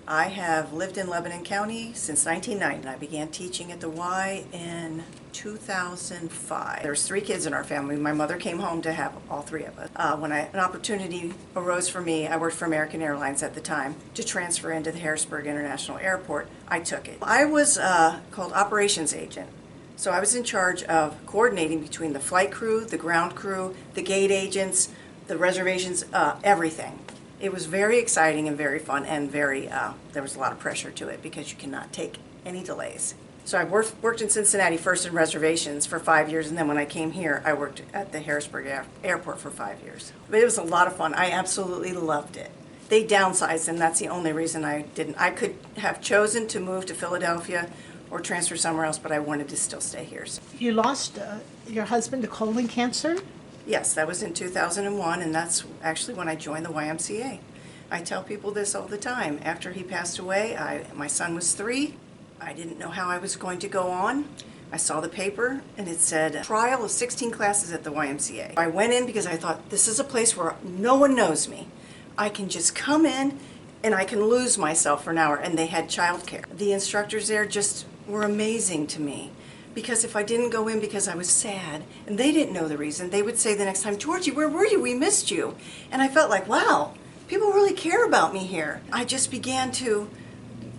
I have lived in Lebanon County since 1990. I began teaching at the Y in 2005. There's 3 kids in our family. My mother came home to have all 3 of us. When an opportunity arose for me, I worked for American Airlines at the time, to transfer into the Harrisburg International Airport. I took it. I was called operations agent. So I was in charge of coordinating between the flight crew, the ground crew, the gate agents, the reservations, everything. It was very exciting and very fun, and there was a lot of pressure to it because you cannot take any delays. So I worked in Cincinnati first in reservations for 5 years, and then when I came here, I worked at the Harrisburg Airport for 5 years. But it was a lot of fun. I absolutely loved it. They downsized, and that's the only reason I didn't. I could have chosen to move to Philadelphia or transfer somewhere else, but I wanted to still stay here. You lost your husband to colon cancer? Yes, that was in 2001, and that's actually when I joined the YMCA. I tell people this all the time. After he passed away, my son was 3. I didn't know how I was going to go on. I saw the paper, and it said, trial of 16 classes at the YMCA. I went in because I thought, this is a place where no one knows me. I can just come in, and I can lose myself for an hour, and they had childcare. The instructors there just were amazing to me. Because if I didn't go in because I was sad, and they didn't know the reason, they would say the next time, Georgie, where were you? We missed you. And I felt like, wow, people really care about me here. I just began to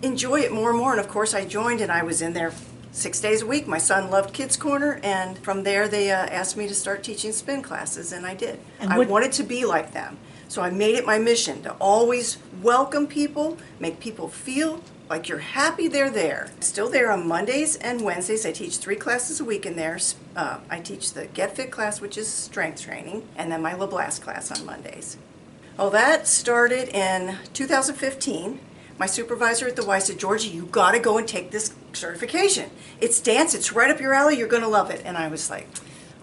enjoy it more and more. And of course I joined, and I was in there 6 days a week. My son loved Kids Corner, and from there they asked me to start teaching spin classes, and I did. I wanted to be like them. So I made it my mission to always welcome people, make people feel like you're happy they're there. Still there on Mondays and Wednesdays. I teach 3 classes a week in there. I teach the Get Fit class, which is strength training, and then my LeBlast class on Mondays. Well, that started in 2015. My supervisor at the Y said, Georgie, you gotta go and take this certification. It's dance, it's right up your alley, you're gonna love it. And I was like,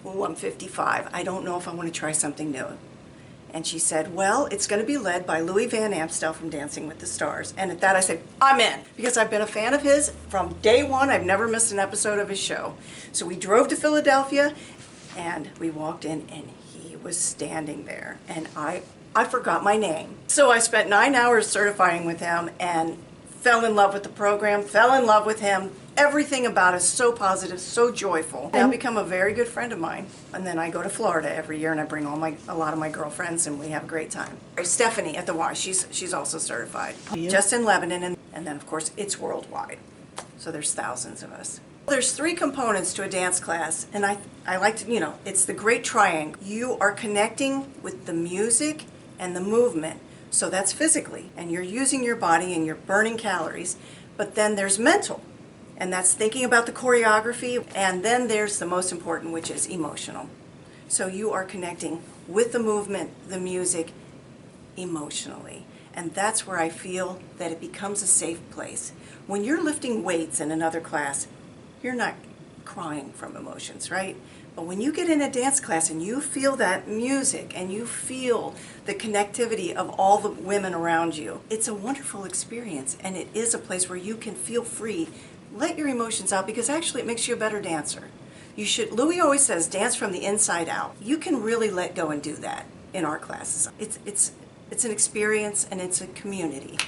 oh, I'm 55. I don't know if I wanna try something new. And she said, well, it's going to be led by Louis VanAmstal from Dancing with the Stars. And at that I said, I'm in, because I've been a fan of his from day one. I've never missed an episode of his show. So we drove to Philadelphia, and we walked in, and he was standing there. And I forgot my name. So I spent 9 hours certifying with him and fell in love with the program, fell in love with him. Everything about it is so positive, so joyful. Now become a very good friend of mine. And then I go to Florida every year, and I bring a lot of my girlfriends, and we have a great time. Stephanie at the Y, she's also certified. Just in Lebanon, and then of course it's worldwide. So there's thousands of us. There's 3 components to a dance class, and I like to, it's the great triangle. You are connecting with the music and the movement. So that's physically, and you're using your body and you're burning calories. But then there's mental. And that's thinking about the choreography. And then there's the most important, which is emotional. So you are connecting with the movement, the music, emotionally. And that's where I feel that it becomes a safe place. When you're lifting weights in another class, you're not crying from emotions, right? But when you get in a dance class and you feel that music and you feel the connectivity of all the women around you, it's a wonderful experience, and it is a place where you can feel free. Let your emotions out, because actually it makes you a better dancer. Louis always says, dance from the inside out. You can really let go and do that in our classes. It's an experience, and it's a community.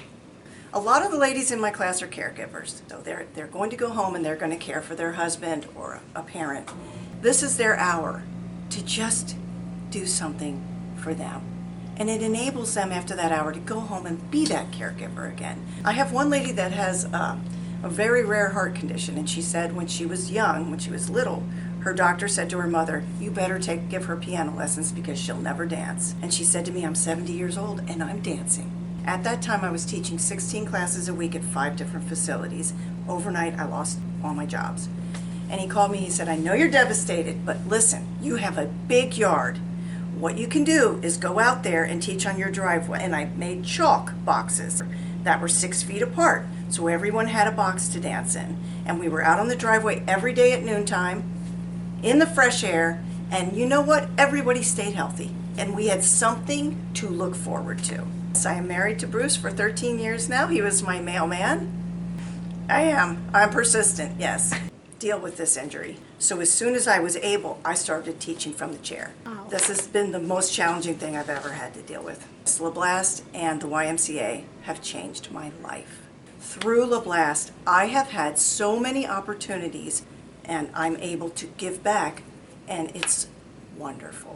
A lot of the ladies in my class are caregivers. So they're going to go home and they're going to care for their husband or a parent. This is their hour to just do something for them. And it enables them after that hour to go home and be that caregiver again. I have one lady that has a very rare heart condition, and she said when she was young, when she was little, her doctor said to her mother, you better give her piano lessons because she'll never dance. And she said to me, I'm 70 years old and I'm dancing. At that time I was teaching 16 classes a week at 5 different facilities. Overnight I lost all my jobs. And he called me, he said, I know you're devastated, but listen, you have a big yard. What you can do is go out there and teach on your driveway. And I made chalk boxes that were 6 feet apart, so everyone had a box to dance in. And we were out on the driveway every day at noontime, in the fresh air, and you know what? Everybody stayed healthy, and we had something to look forward to. So I am married to Bruce for 13 years now. He was my mailman. I am. I'm persistent, yes. Deal with this injury. So as soon as I was able, I started teaching from the chair. Wow. This has been the most challenging thing I've ever had to deal with. LeBlast and the YMCA have changed my life. Through LeBlast, I have had so many opportunities, and I'm able to give back, and it's wonderful.